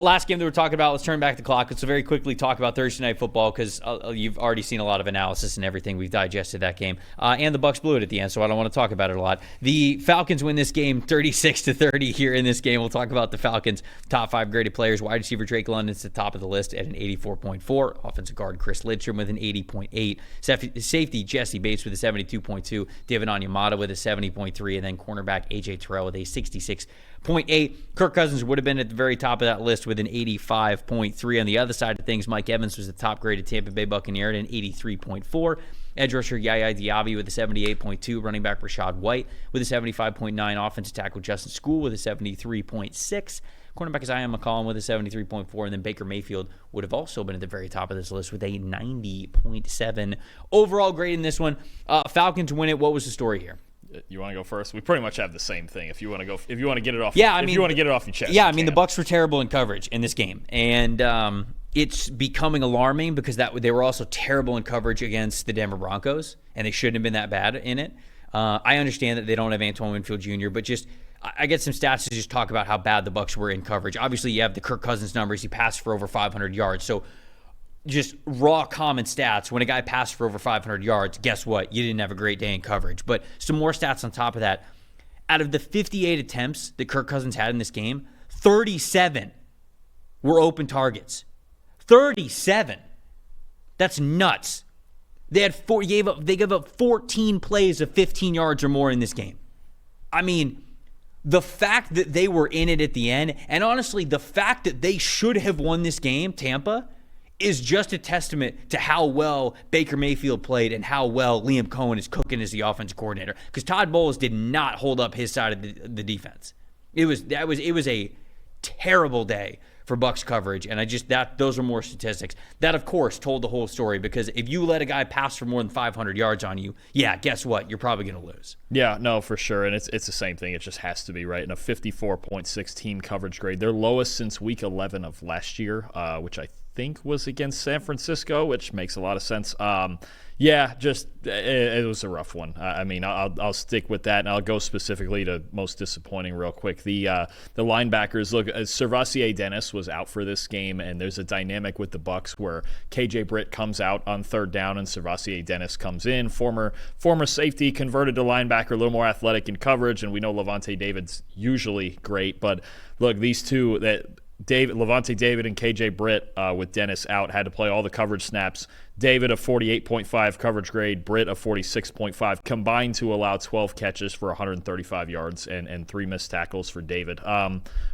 Last game that we're talking about, let's turn back the clock. Let's very quickly talk about Thursday Night Football because you've already seen a lot of analysis and everything. We've digested that game. And the Bucs blew it at the end, so I don't want to talk about it a lot. The Falcons win this game 36-30 here in this game. We'll talk about the Falcons' top 5 graded players. Wide receiver Drake London's at the top of the list at an 84.4. Offensive guard Chris Lidstrom with an 80.8. Safety Jesse Bates with a 72.2. David Onyemata with a 70.3. And then cornerback A.J. Terrell with a 66.8. Kirk Cousins would have been at the very top of that list with an 85.3. On the other side of things, Mike Evans was the top-graded Tampa Bay Buccaneer at an 83.4. Edge rusher Yaya Diaby with a 78.2. Running back Rashad White with a 75.9. Offensive tackle Justin School with a 73.6. Cornerback Isaiah McCollum with a 73.4. And then Baker Mayfield would have also been at the very top of this list with a 90.7. Overall grade in this one. Falcons win it. What was the story here? You want to go first? We pretty much have the same thing. If you want to go, if you want to get it off, if you want to get it off your chest. Yeah, I mean the Bucs were terrible in coverage in this game, and it's becoming alarming because they were also terrible in coverage against the Denver Broncos, and they shouldn't have been that bad in it. I understand that they don't have Antoine Winfield Jr., but I get some stats to just talk about how bad the Bucs were in coverage. Obviously, you have the Kirk Cousins numbers. He passed for over 500 yards, so. Just raw common stats. When a guy passed for over 500 yards, guess what? You didn't have a great day in coverage. But some more stats on top of that. Out of the 58 attempts that Kirk Cousins had in this game, 37 were open targets. 37. That's nuts. They gave up 14 plays of 15 yards or more in this game. I mean, the fact that they were in it at the end, and honestly, the fact that they should have won this game, Tampa, is just a testament to how well Baker Mayfield played and how well Liam Cohen is cooking as the offensive coordinator. Because Todd Bowles did not hold up his side of the defense. It was a terrible day for Bucs coverage, and those are more statistics. That, of course, told the whole story because if you let a guy pass for more than 500 yards on you, yeah, guess what? You're probably going to lose. Yeah, no, for sure, and it's the same thing. It just has to be, right? And a 54.6 team coverage grade. Their lowest since week 11 of last year, which I think was against San Francisco, which makes a lot of sense. It was a rough one. I mean, I'll stick with that, and I'll go specifically to most disappointing real quick. The linebackers, look, Servassier Dennis was out for this game, and there's a dynamic with the Bucs where KJ Britt comes out on third down and Servassier Dennis comes in. Former safety converted to linebacker, a little more athletic in coverage, and we know Levante David's usually great, but look, these two Levante David and KJ Britt with Dennis out had to play all the coverage snaps. David a 48.5 coverage grade, Britt a 46.5, combined to allow 12 catches for 135 yards and 3 missed tackles for David.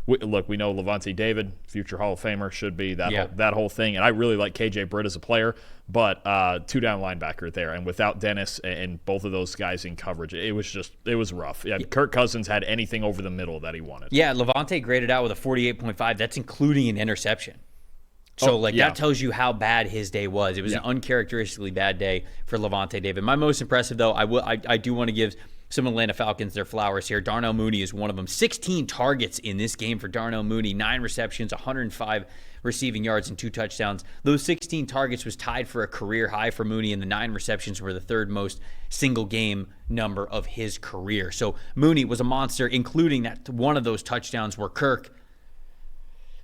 We know Levante David, future Hall of Famer, should be that whole thing. And I really like KJ Britt as a player, but 2-down linebacker there. And without Dennis and both of those guys in coverage, it was rough. Yeah, Kirk Cousins had anything over the middle that he wanted. Yeah, Levante graded out with a 48.5. That's including an interception. So, that tells you how bad his day was. It was an uncharacteristically bad day for Levante David. My most impressive, though, I do want to give some Atlanta Falcons their flowers here. Darnell Mooney is one of them. 16 targets in this game for Darnell Mooney. 9 receptions, 105 receiving yards, and 2 touchdowns. Those 16 targets was tied for a career high for Mooney, and the 9 receptions were the third most single-game number of his career. So Mooney was a monster, including that one of those touchdowns where Kirk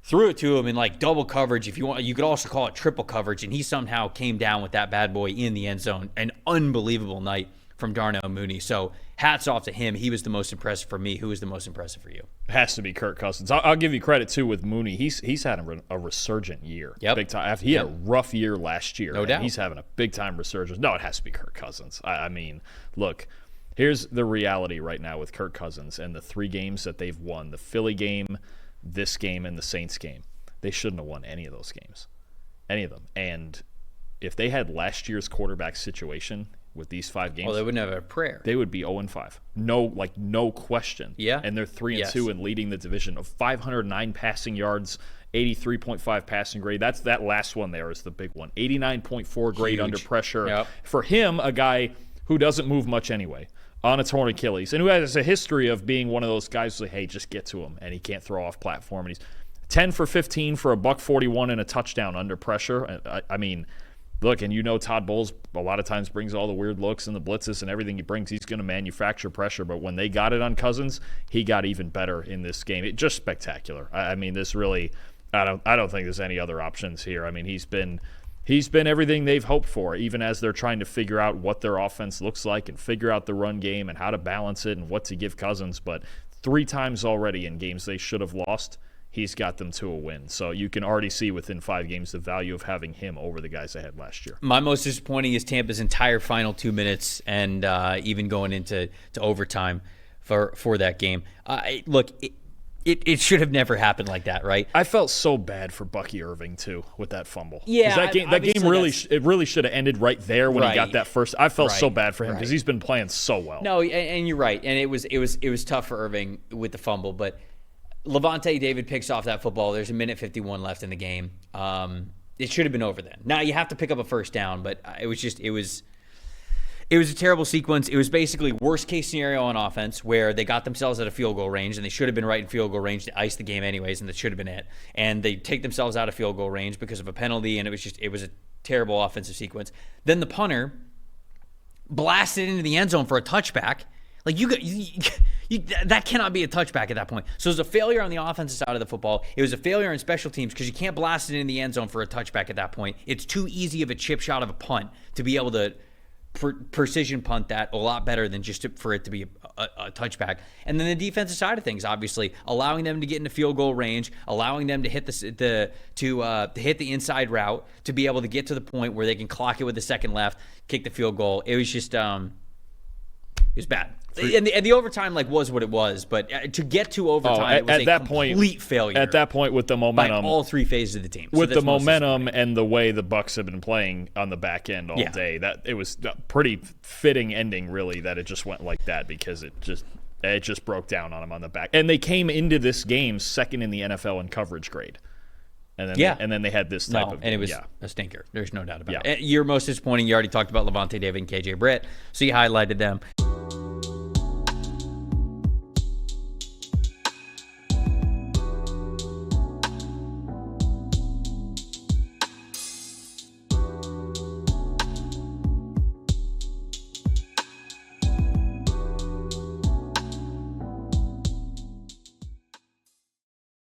threw it to him in like double coverage. If you want, you could also call it triple coverage, and he somehow came down with that bad boy in the end zone. An unbelievable night from Darnell Mooney. So hats off to him. He was the most impressive for me. Who was the most impressive for you? It has to be Kirk Cousins. I'll give you credit too with Mooney. He's had a resurgent year. Yep. Big time. He had a rough year last year. No doubt. He's having a big time resurgence. No, it has to be Kirk Cousins. I mean, look. Here's the reality right now with Kirk Cousins and the 3 games that they've won: the Philly game, this game, and the Saints game. They shouldn't have won any of those games. Any of them. And if they had last year's quarterback situation with these 5 games, they wouldn't have a prayer. They would be 0-5. No question. Yeah. And they're 3-2 and leading the division of 509 passing yards, 83.5 passing grade. That last one there is the big one. 89.4 grade under pressure. Yep. For him, a guy who doesn't move much anyway, on a torn Achilles, and who has a history of being one of those guys who's like, hey, just get to him, and he can't throw off platform, and he's 10 for 15 for a $141 and a touchdown under pressure. I mean, look, and Todd Bowles a lot of times brings all the weird looks and the blitzes and everything he brings. He's going to manufacture pressure, but when they got it on Cousins, he got even better in this game. It just spectacular. I mean, this really I don't think there's any other options here. I mean, he's been everything they've hoped for, even as they're trying to figure out what their offense looks like and figure out the run game and how to balance it and what to give Cousins. But 3 times already in games they should have lost, he's got them to a win. So you can already see within 5 games the value of having him over the guys they had last year. My most disappointing is Tampa's entire final 2 minutes and even going into overtime for that game. Look, it should have never happened like that, right? I felt so bad for Bucky Irving too with that fumble. Yeah, that game really should have ended right there when he got that first. I felt so bad for him because he's been playing so well. No, and you're right, and it was tough for Irving with the fumble, but Levante David picks off that football. There's a minute 51 left in the game. It should have been over then. Now you have to pick up a first down, but it was a terrible sequence. It was basically worst case scenario on offense where they got themselves out of field goal range and they should have been right in field goal range to ice the game anyways, and that should have been it. And they take themselves out of field goal range because of a penalty, and it was a terrible offensive sequence. Then the punter blasted into the end zone for a touchback. Like that cannot be a touchback at that point. So it was a failure on the offensive side of the football. It was a failure on special teams because you can't blast it in the end zone for a touchback at that point. It's too easy of a chip shot of a punt to be able to precision punt that a lot better than just for it to be a touchback. And then the defensive side of things, obviously allowing them to get into field goal range, allowing them to hit hit the inside route to be able to get to the point where they can clock it with the second left, kick the field goal. It was just it was bad. And the overtime was what it was, but to get to overtime, it was a complete failure. At that point, with the momentum, by all 3 phases of the team, with the momentum and the way the Bucs have been playing on the back end all day, that it was a pretty fitting ending, really, that it just went like that because it just broke down on them on the back. And they came into this game second in the NFL in coverage grade. And then they had this type of game. And it was a stinker. There's no doubt about it. You're most disappointing. You already talked about Levante David and KJ Britt, so you highlighted them.